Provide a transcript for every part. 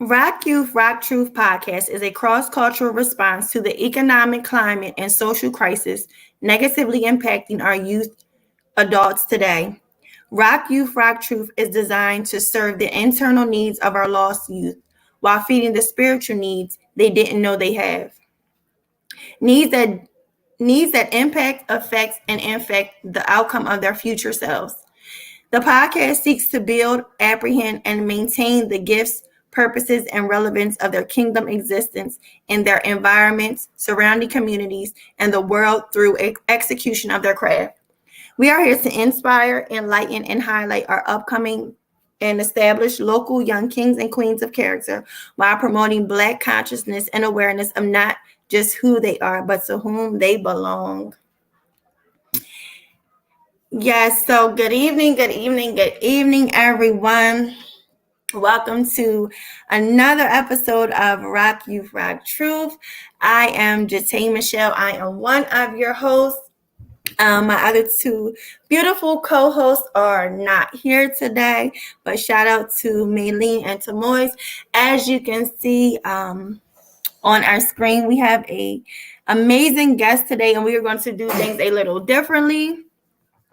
RockYouth RockTruth podcast is a cross-cultural response to the economic climate and social crisis negatively impacting our youth adults today. RockYouth RockTruth is designed to serve the internal needs of our lost youth while feeding the spiritual needs they didn't know they have. Needs that impact, affects, and infect the outcome of their future selves. The podcast seeks to build, apprehend, and maintain the gifts, purposes, and relevance of their kingdom existence in their environments, surrounding communities, and the world through execution of their craft. We are here to inspire, enlighten, and highlight our upcoming and established local young kings and queens of character while promoting Black consciousness and awareness of not just who they are, but to whom they belong. Yes, so good evening, everyone. Welcome to another episode of RockYouth RockTruth. I am Jatay Michelle. I am one of your hosts. My other two beautiful co-hosts are not here today, but shout out to Maylene and Tamoys. As you can see on our screen, we have a amazing guest today, and we are going to do things a little differently.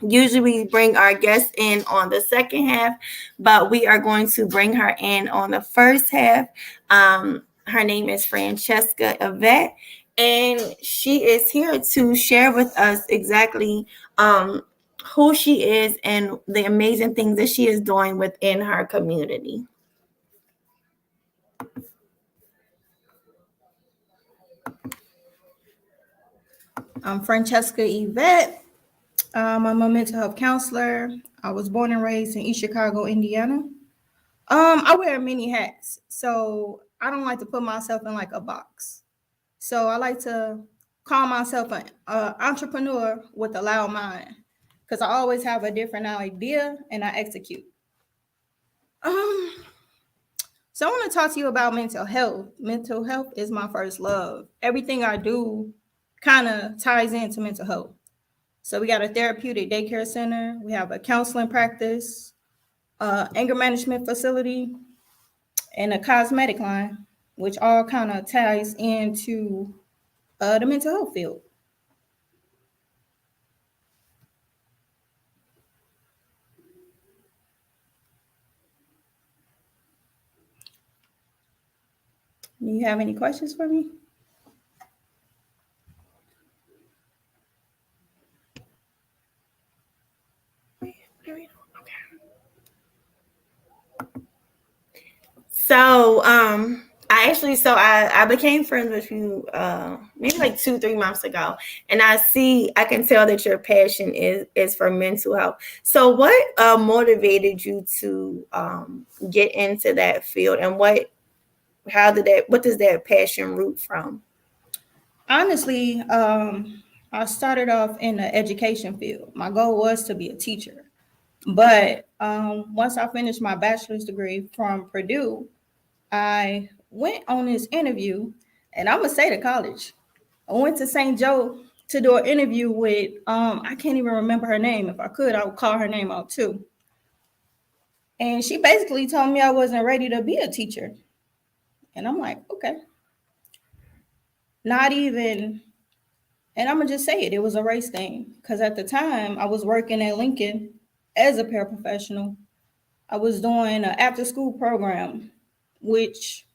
Usually we bring our guest in on the second half, but we are going to bring her in on the first half. Her name is Francesca Yvette, and she is here to share with us exactly who she is and the amazing things that she is doing within her community. I'm Francesca Yvette. I'm a mental health counselor. I was born and raised in East Chicago, Indiana. I wear many hats, so I don't like to put myself in like a box. So I like to call myself an entrepreneur with a loud mind, because I always have a different idea and I execute. So I want to talk to you about mental health. Mental health is my first love. Everything I do kind of ties into mental health. So we got a therapeutic daycare center. We have a counseling practice, anger management facility, and a cosmetic line, which all kind of ties into the mental health field. Do you have any questions for me? So, I became friends with you maybe like 2-3 months ago, and I can tell that your passion is for mental health. So what motivated you to get into that field, and what does that passion root from? Honestly, I started off in the education field. My goal was to be a teacher. But once I finished my bachelor's degree from Purdue, I went on this interview, and I'm going to say to college. I went to St. Joe to do an interview with, I can't even remember her name. If I could, I would call her name out too. And she basically told me I wasn't ready to be a teacher. And I'm like, okay. Not even, and I'm going to just say it, it was a race thing. Because at the time, I was working at Lincoln as a paraprofessional. I was doing an after-school program, which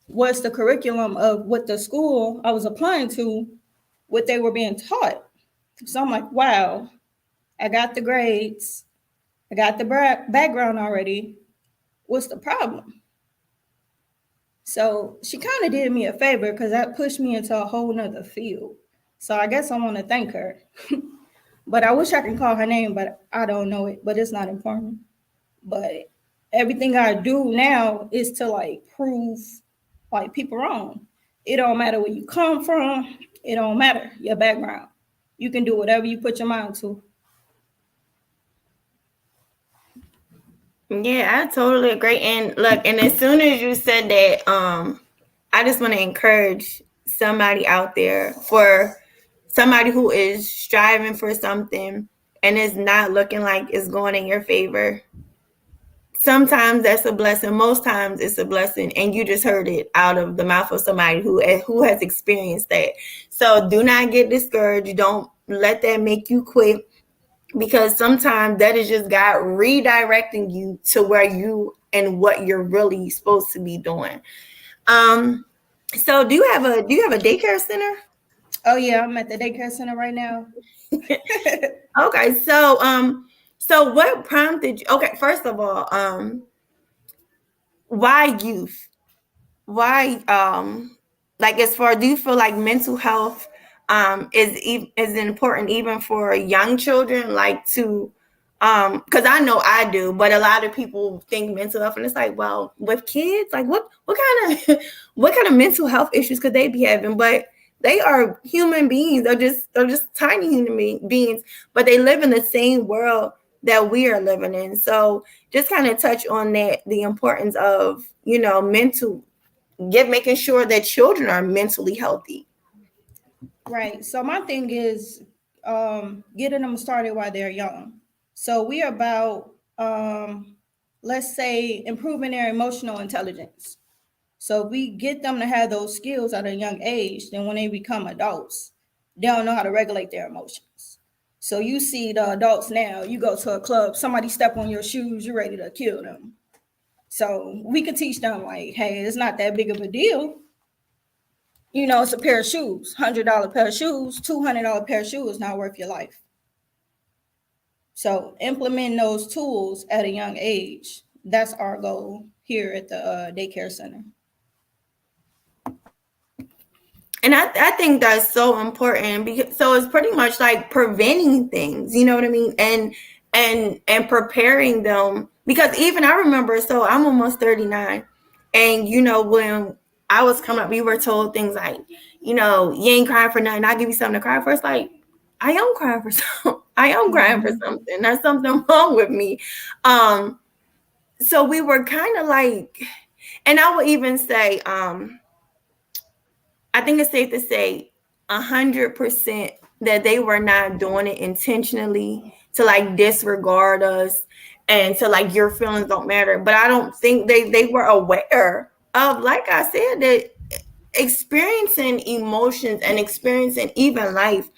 was the curriculum of what the school I was applying to, what they were being taught. So I'm like, wow, I got the grades. I got the background already. What's the problem? So she kind of did me a favor, because that pushed me into a whole nother field. So I guess I want to thank her. But I wish I could call her name, but I don't know it. But it's not important. But everything I do now is to like prove like people wrong. It don't matter where you come from. It don't matter your background. You can do whatever you put your mind to. Yeah, I totally agree. And look, and as soon as you said that, I just want to encourage somebody out there, for somebody who is striving for something and it's not looking like it's going in your favor, sometimes that's a blessing. Most times it's a blessing, and you just heard it out of the mouth of somebody who has experienced that. So do not get discouraged. Don't let that make you quit, because sometimes that is just God redirecting you to where you and what you're really supposed to be doing. So do you have a daycare center? Oh yeah, I'm at the daycare center right now. Okay, so what prompted you? Okay, first of all, why youth? Why like, as far, do you feel like mental health is important even for young children, like, to because I know I do, but a lot of people think mental health, and it's like, well, with kids, like, what kind of what kind of mental health issues could they be having? But they are human beings. They're just tiny human beings, but they live in the same world that we are living in. So just kind of touch on that, the importance of, mental, making sure that children are mentally healthy. Right. So my thing is getting them started while they're young. So we are about let's say improving their emotional intelligence. So if we get them to have those skills at a young age, then when they become adults, they don't know how to regulate their emotions. So you see the adults now, you go to a club, somebody step on your shoes, you're ready to kill them. So we could teach them like, hey, it's not that big of a deal. You know, it's a pair of shoes, $100 pair of shoes, $200 pair of shoes, not worth your life. So implement those tools at a young age. That's our goal here at the daycare center. And I think that's so important, because so it's pretty much like preventing things, you know what I mean? And preparing them, because even I remember, so I'm almost 39, and when I was coming up, we were told things like, you ain't crying for nothing, I'll give you something to cry for. It's like, I am crying for something. I am crying for something. There's something wrong with me. So we were kind of like, and I would even say, I think it's safe to say 100% that they were not doing it intentionally to like disregard us and to like, your feelings don't matter. But I don't think they were aware of, like I said, that experiencing emotions and experiencing even life,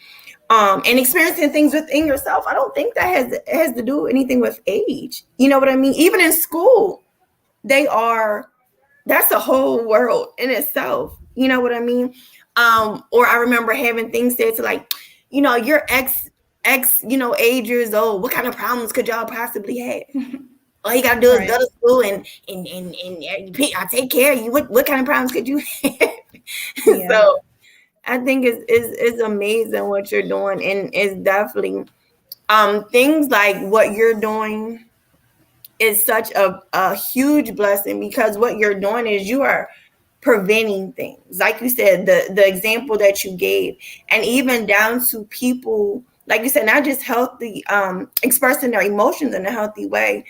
and experiencing things within yourself. I don't think that has to do anything with age. You know what I mean? Even in school, that's a whole world in itself. You know what I mean? Or I remember having things said to like, you're X, age years old. What kind of problems could y'all possibly have? All you gotta do is go to school and I take care of you. What kind of problems could you have? Yeah. So I think it's amazing what you're doing, and it's definitely things like what you're doing is such a huge blessing, because what you're doing is you are preventing things. Like you said, the example that you gave, and even down to people, like you said, not just healthy, expressing their emotions in a healthy way,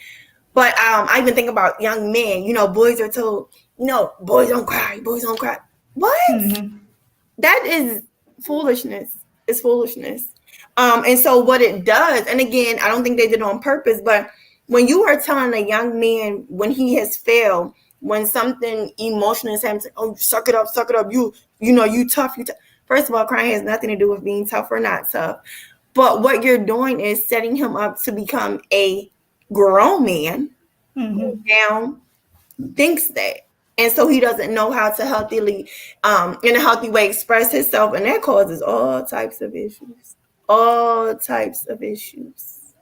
but I even think about young men. Boys are told, boys don't cry, boys don't cry. What? That is foolishness. It's foolishness. And so what it does, and again, I don't think they did it on purpose, but when you are telling a young man when he has failed, when something emotional is happening, oh, suck it up, you tough, you tough. First of all, crying has nothing to do with being tough or not tough. But what you're doing is setting him up to become a grown man who now thinks that. And so he doesn't know how to healthily, in a healthy way, express himself. And that causes all types of issues. All types of issues.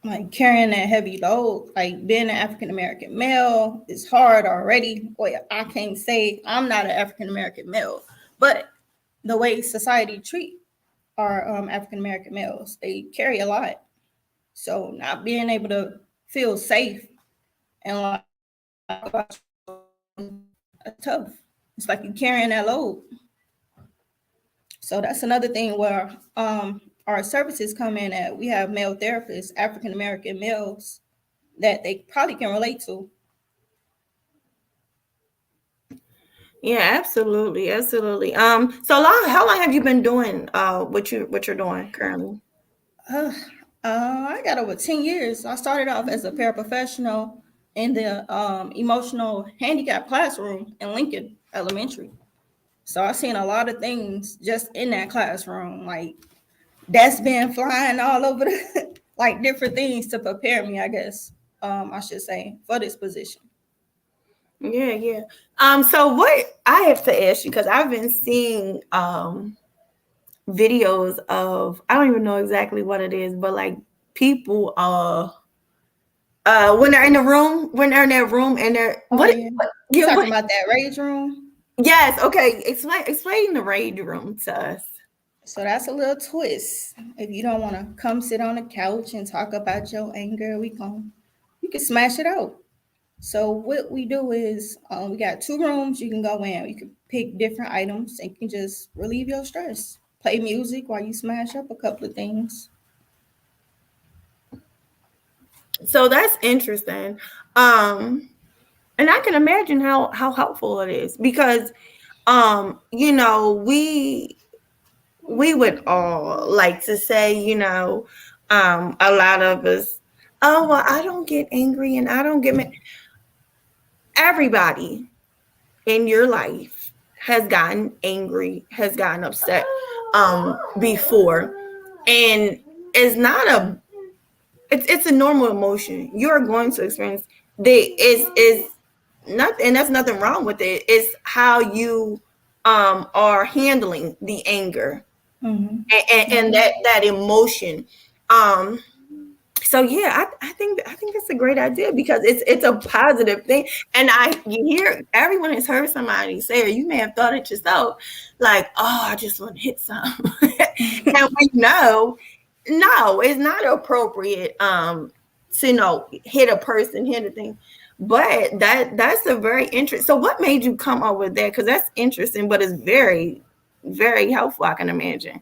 Like carrying that heavy load, like being an African American male is hard already. Boy, I can't say I'm not an African American male, but the way society treat our African American males, they carry a lot. So not being able to feel safe and like tough. It's like you're carrying that load. So that's another thing where our services come in at. We have male therapists, African American males, that they probably can relate to. Yeah, absolutely, absolutely. So how long have you been doing what you're doing currently? I got over 10 years. I started off as a paraprofessional. in the emotional handicap classroom in Lincoln Elementary. So I've seen a lot of things just in that classroom, like that's been flying all over the like different things to prepare me, I guess. I should say, for this position. Yeah, yeah. So what I have to ask you, because I've been seeing videos of, I don't even know exactly what it is, but like people when they're in the room, when they're in that room and they're Oh yeah, you yeah, talking about that rage room? yes, okay. Explain the rage room to us. So that's a little twist. If you don't want to come sit on the couch and talk about your anger, you can smash it out. So what we do is we got 2 rooms you can go in. You can pick different items and you can just relieve your stress. Play music while you smash up a couple of things. So that's interesting. And I can imagine how helpful it is because we would all like to say, a lot of us, oh well, I don't get angry and I don't get mad. Everybody in your life has gotten angry, has gotten upset before. And it's not a it's a normal emotion. You're going to experience is nothing, and that's nothing wrong with it. It's how you are handling the anger Mm-hmm. and that emotion. Um so yeah, I think that's a great idea because it's a positive thing. And you hear everyone has heard somebody say, or you may have thought it yourself, like, oh, I just want to hit something. And we know, no, it's not appropriate to hit a person, hit a thing. But that's a very interesting. So what made you come up with that? Because that's interesting, but it's very, very helpful, I can imagine.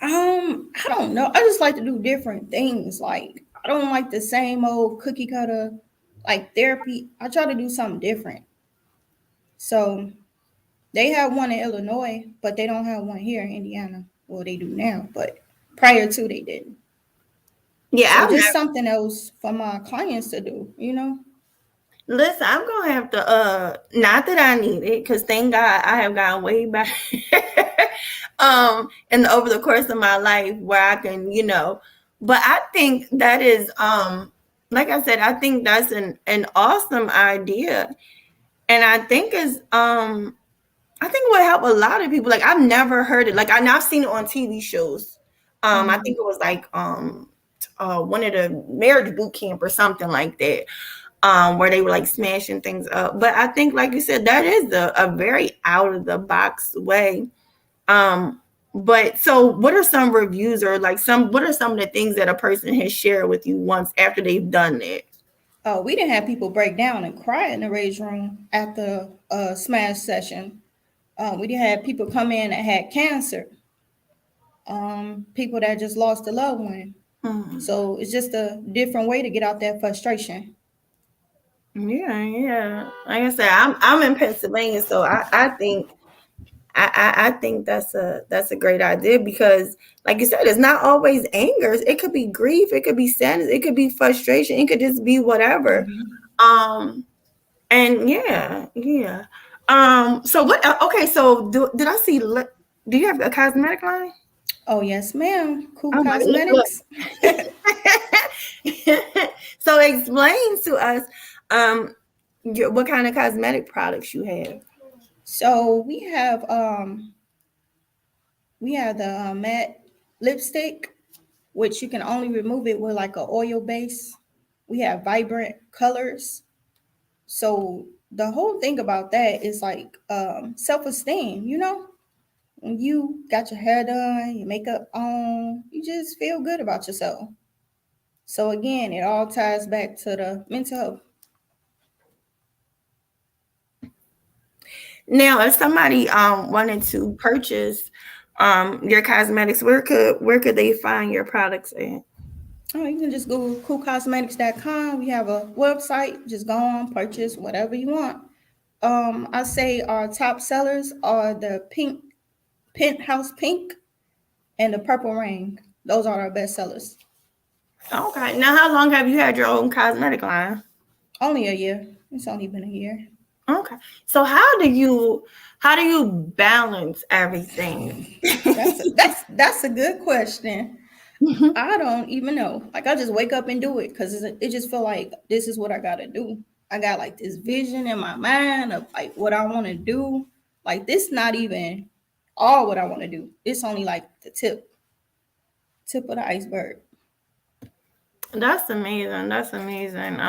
I don't know. I just like to do different things. Like I don't like the same old cookie cutter like therapy. I try to do something different. So they have one in Illinois, but they don't have one here in Indiana. Well, they do now, but prior to they didn't. Yeah, So I've just never. something else for my clients to do, you know? Listen, I'm gonna have to not that I need it, because thank God I have gotten way back and over the course of my life where I can, but I think that is like I said, I think that's an awesome idea. And I think it would help a lot of people. Like I've never heard it. Like I've seen it on TV shows. I think it was like one of the marriage boot camp or something like that, where they were like smashing things up. But I think, like you said, that is a very out of the box way. But so what are some reviews or what are some of the things that a person has shared with you once after they've done it? Oh, we didn't have people break down and cry in the rage room at the smash session. We didn't have people come in that had cancer. People that just lost a loved one. Hmm. So it's just a different way to get out that frustration. Yeah, yeah. Like I said, I'm in Pennsylvania, so I think I think that's a great idea because, like you said, it's not always anger. It could be grief. It could be sadness. It could be frustration. It could just be whatever. Mm-hmm. Um, and yeah, yeah. So what? Okay. So did I see? Do you have a cosmetic line? Oh yes, ma'am. Cool Oh my, look. Cosmetics. So explain to us what kind of cosmetic products you have. So we have the matte lipstick, which you can only remove it with like a oil base. We have vibrant colors. So the whole thing about that is like self-esteem, you know? When you got your hair done, your makeup on, you just feel good about yourself. So again, it all ties back to the mental health. Now, if somebody wanted to purchase your cosmetics, where could they find your products at? Oh, you can just go coolcosmetics.com. We have a website. Just go on, purchase whatever you want. I say our top sellers are the pink, penthouse pink, and the purple rain. Those are our best sellers. Okay. Now, how long have you had your own cosmetic line? Only a year. It's only been a year. Okay. So how do you balance everything? That's a good question. I don't even know. Like I just wake up and do it because it just feel like this is what I gotta do. I got like this vision in my mind of like what I want to do. Like this not even all what I want to do. It's only like the tip of the iceberg. That's amazing. That's amazing.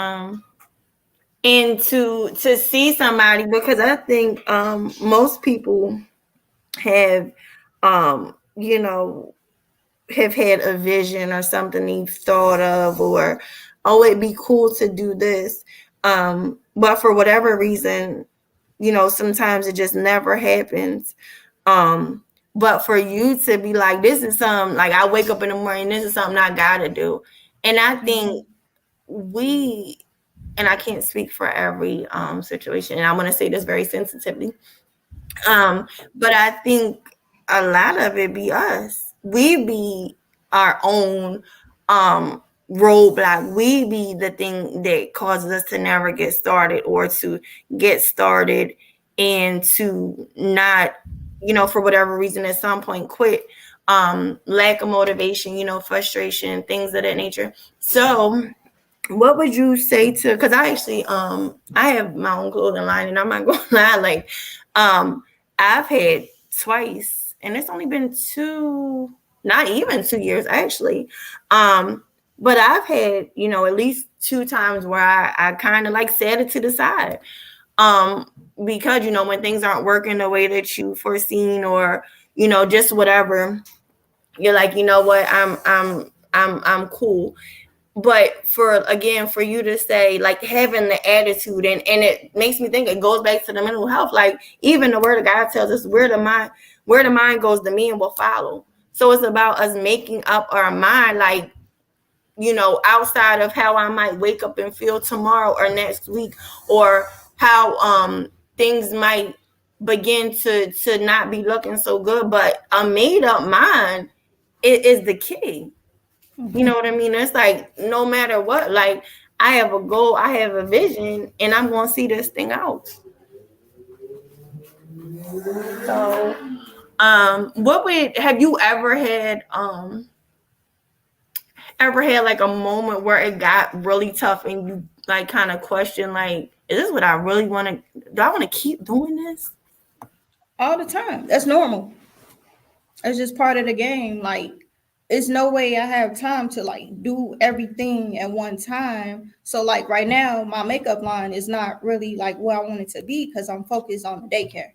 And to see somebody, because I think most people have you know, have had a vision or something they've thought of, or oh, it'd be cool to do this. But for whatever reason, sometimes it just never happens. But for you to be like, this is something, like, I wake up in the morning, this is something I gotta do. And I think we, and I can't speak for every situation, and I want to say this very sensitively, but I think a lot of it be us. We be our own roadblock. We be the thing that causes us to never get started, or to get started and to not, for whatever reason at some point quit. Lack of motivation, frustration, things of that nature. So what would you say to, because I actually I have my own clothing line, and I'm not gonna lie, like I've had twice, and it's only been two, not even 2 years actually. But I've had, at least two times where I kind of like set it to the side. Because when things aren't working the way that you foreseen, or just whatever, you're like, what, I'm cool. But for you to say, like, having the attitude, and it makes me think, it goes back to the mental health. Like, even the word of God tells us, where the mind goes, the man will follow. So it's about us making up our mind, like, outside of how I might wake up and feel tomorrow or next week, or how things might begin to not be looking so good. But a made up mind is the key. You know what I mean? It's like, no matter what, like, I have a goal, I have a vision, and I'm going to see this thing out. So, have you ever had like a moment where it got really tough, and you like kind of question, like, is this what I really want to, do I want to keep doing this? All the time. That's normal. It's just part of the game. Like, it's no way I have time to like do everything at one time. So like right now, my makeup line is not really like where I want it to be because I'm focused on the daycare.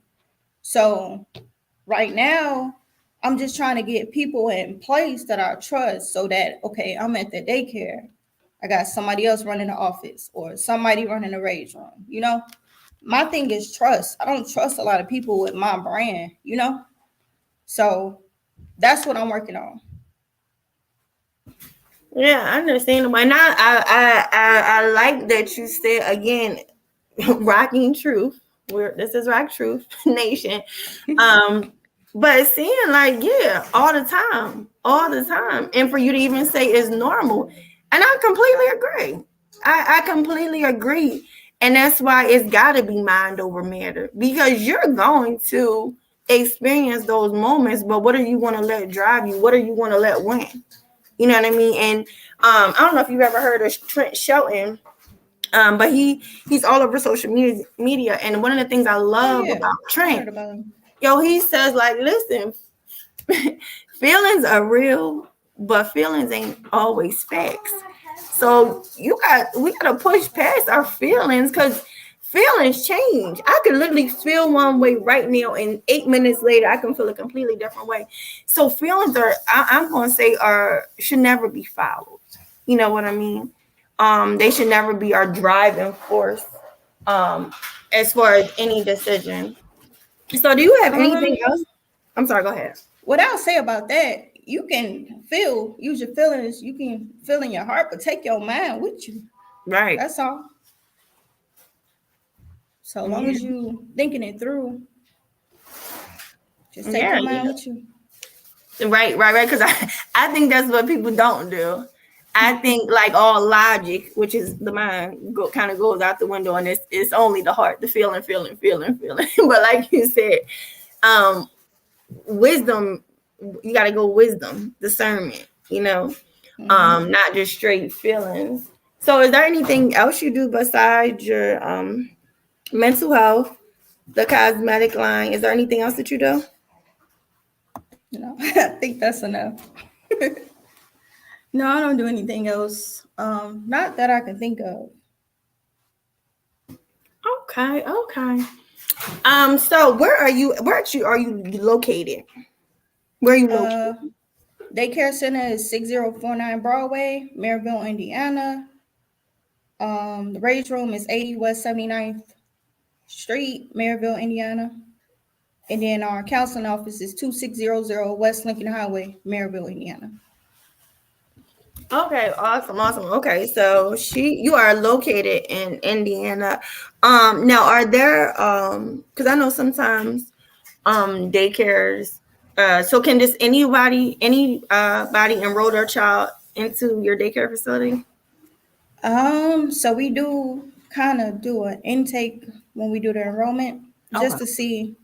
So right now, I'm just trying to get people in place that I trust so that, okay, I'm at the daycare. I got somebody else running the office or somebody running the rage room. My thing is trust. I don't trust a lot of people with my brand. So that's what I'm working on. Yeah, I understand. And I like that you said again, rocking truth. This is Rock Truth Nation. But seeing, like, yeah, all the time, and for you to even say it's normal, and I completely agree. I completely agree, and that's why it's got to be mind over matter, because you're going to experience those moments. But what are you going to let drive you? What are you going to let win? You know what I mean? And I don't know if you've ever heard of Trent Shelton. But he's all over social media, and one of the things I Oh love yeah, about I Trent, heard about him. he says, like, listen, feelings are real, but feelings ain't always facts. So we gotta push past our feelings, because feelings change. I can literally feel one way right now, and 8 minutes later I can feel a completely different way. So feelings I'm gonna say, should never be followed. You know what I mean? They should never be our driving force as far as any decision. So do you have anything Um, else? I'm sorry, go ahead. what I'll say about that, you can use your feelings, you can feel in your heart, but take your mind with you. Right. That's all. So long Yeah. as you thinking it through, just take Yeah. your mind with you. Right. Because I think that's what people don't do. I think like all logic, which is the mind, kind of goes out the window, and it's only the heart, the feeling. But like you said, um, wisdom, you got to go wisdom, discernment. Not just straight feelings. So, is there anything else you do besides your mental health, the cosmetic line? Is there anything else that you do? I think that's enough. No, I don't do anything else. Not that I can think of. Okay. So where are you? Are you located? Where are you located? Daycare center is 6049 Broadway, Maryville, Indiana. The raise room is 80 West 79th Street, Maryville, Indiana. And then our counseling office is 2600 West Lincoln Highway, Maryville, Indiana. Okay, awesome. Okay, so you are located in Indiana. Now are there because I know sometimes daycares so can just anybody enroll their child into your daycare facility? So we do kind of do an intake when we do the enrollment just to see,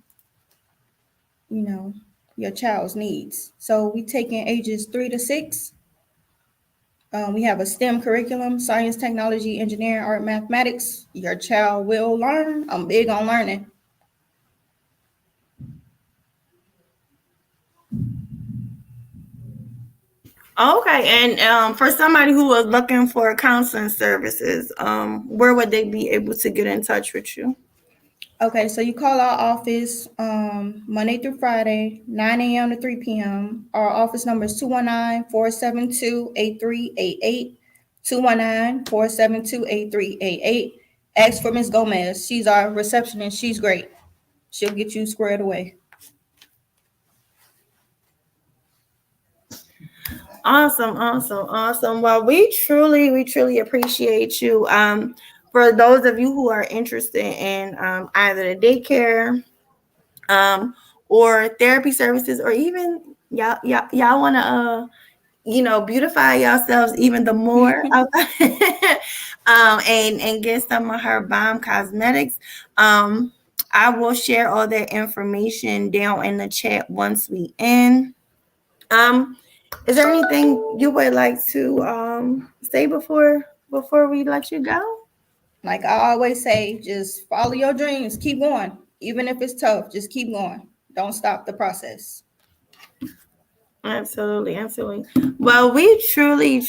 your child's needs. So we take in ages 3 to 6. We have a STEM curriculum: science, technology, engineering, art, mathematics. Your child will learn. I'm big on learning. Okay, and for somebody who was looking for counseling services, where would they be able to get in touch with you? Okay, so you call our office Monday through Friday, 9 a.m. to 3 p.m. Our office number is 219-472-8388. 219-472-8388. Ask for Miss Gomez. She's our receptionist. She's great. She'll get you squared away. Awesome. Well, we truly appreciate you. For those of you who are interested in either the daycare, or therapy services, or even y'all want to beautify yourselves even the more, and get some of her bomb cosmetics. I will share all that information down in the chat once we end. Is there anything you would like to say before we let you go? Like I always say, just follow your dreams. Keep going. Even if it's tough, just keep going. Don't stop the process. Absolutely. Well, we truly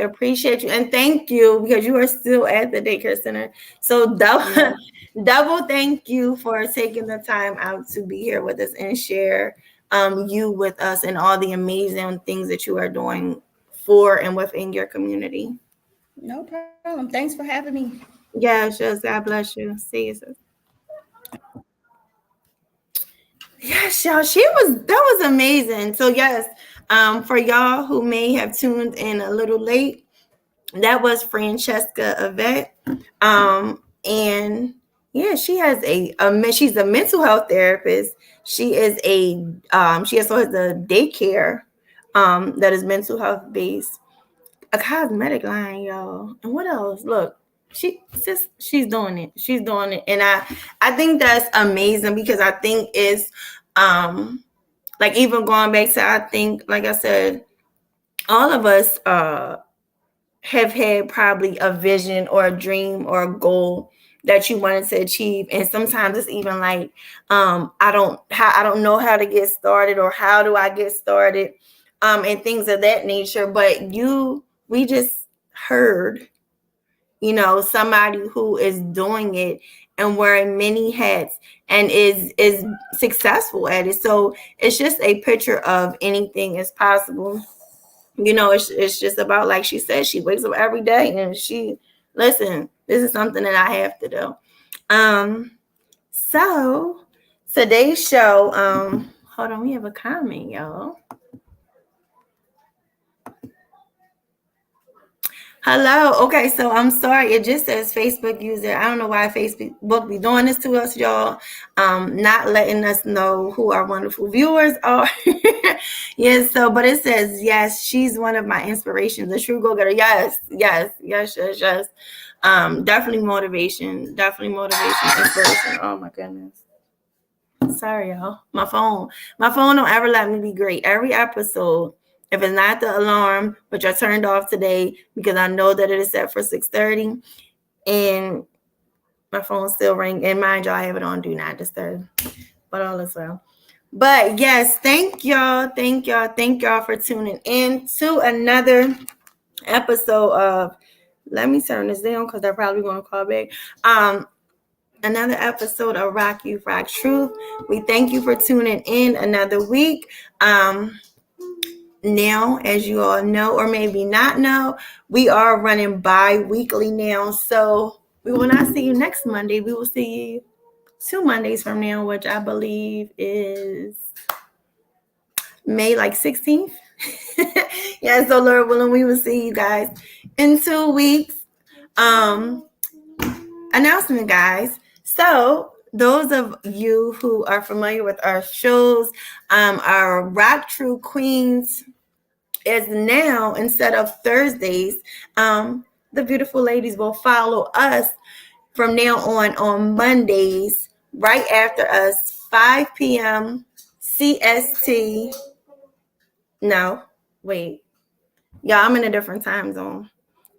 appreciate you, and thank you because you are still at the daycare center. So double thank you for taking the time out to be here with us and share you with us and all the amazing things that you are doing for and within your community. No problem. Thanks for having me. Yes, God bless you. See you, sis. Yes, y'all. That was amazing. So yes, for y'all who may have tuned in a little late, that was Francesca Yvette. And yeah, she has she's a mental health therapist. She is she also has a daycare that is mental health based, a cosmetic line, y'all. And what else? Look, she's doing it. And I think that's amazing because I think it's like even going back to, I think, like I said, all of us have had probably a vision or a dream or a goal that you wanted to achieve, and sometimes it's even like I don't know how to get started, or how do I get started, and things of that nature. But we just heard somebody who is doing it and wearing many hats and is successful at it. So it's just a picture of anything is possible. It's just about, like she said, she wakes up every day and listen, this is something that I have to do. So today's show, hold on, we have a comment, y'all. Hello. Okay, so I'm sorry. It just says Facebook user. I don't know why Facebook be doing this to us, y'all. Not letting us know who our wonderful viewers are. Yes, so but it says yes, she's one of my inspirations, a true go-getter. Yes, yes, yes, yes, yes. Definitely motivation, inspiration. Oh my goodness. Sorry, y'all. My phone don't ever let me be great. Every episode, if it's not the alarm, which I turned off today because I know that it is set for 6:30, and my phone still ring. And mind you, I have it on do not disturb, but all is well. But yes, thank y'all for tuning in to another episode of. Let me turn this down because they're probably going to call back. Another episode of RockYouth RockTruth. We thank you for tuning in another week. Now, as you all know, or maybe not know, we are running bi-weekly now. So we will not see you next Monday. We will see you 2 Mondays from now, which I believe is May 16th. Yeah, so Lord willing, we will see you guys in 2 weeks. Announcement, guys. So those of you who are familiar with our shows, our Rock True Queens is now, instead of Thursdays, the beautiful ladies will follow us from now on Mondays, right after us, 5 p.m. CST. No, wait. Yeah, I'm in a different time zone.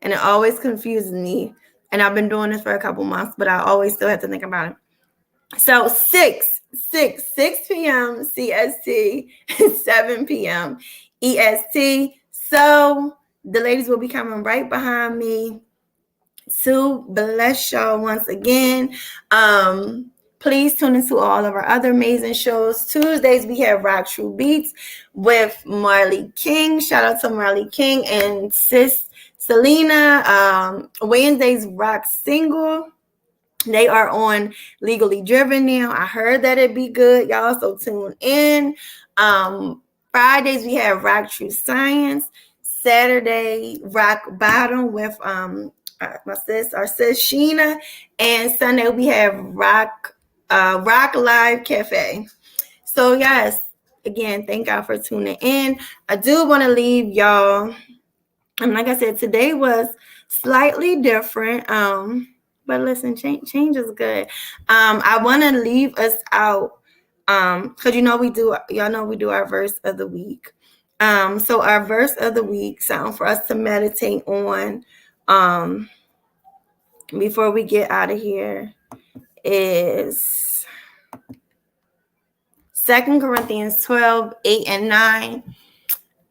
And it always confuses me. And I've been doing this for a couple months, but I always still have to think about it. So 6 p.m. CST, 7 p.m. EST. So the ladies will be coming right behind me to bless y'all once again. Please tune into all of our other amazing shows. Tuesdays, we have Rock True Beats with Marley King. Shout out to Marley King and Sis Selena. Wednesdays, Rock Single. They are on Legally Driven now. I heard that it'd be good, y'all. So tune in. Fridays we have Rock True Science. Saturday Rock Bottom with our sis Sheena, and Sunday we have Rock Live Cafe. So yes, again, thank y'all for tuning in. I do want to leave y'all. And like I said, today was slightly different. But listen, change is good. I want to leave us out because y'all know we do our verse of the week. So our verse of the week, something for us to meditate on before we get out of here, is 2 Corinthians 12, 8 and 9.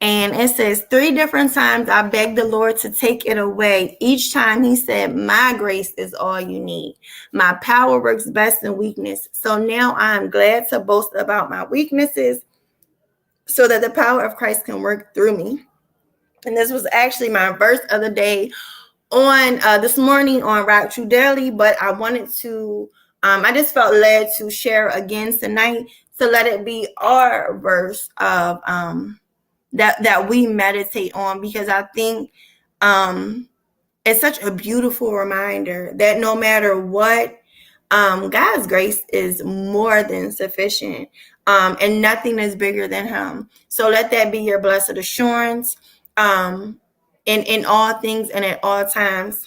And it says, 3 different times I begged the Lord to take it away. Each time he said, my grace is all you need. My power works best in weakness. So now I'm glad to boast about my weaknesses so that the power of Christ can work through me. And this was actually my verse of the day on this morning on Rock True Daily, but I wanted to, I just felt led to share again tonight to let it be our verse of that we meditate on, because I think it's such a beautiful reminder that no matter what, God's grace is more than sufficient, and nothing is bigger than him. So let that be your blessed assurance in all things and at all times.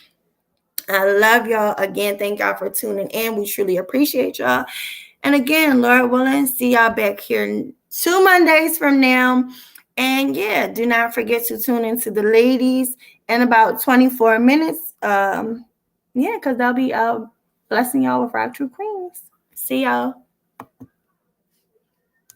I love y'all. Again, thank y'all for tuning in. We truly appreciate y'all. And again, Lord willing, see y'all back here 2 Mondays from now. And yeah, do not forget to tune into the ladies in about 24 minutes. Because they'll be blessing y'all with Rock True Queens. See y'all.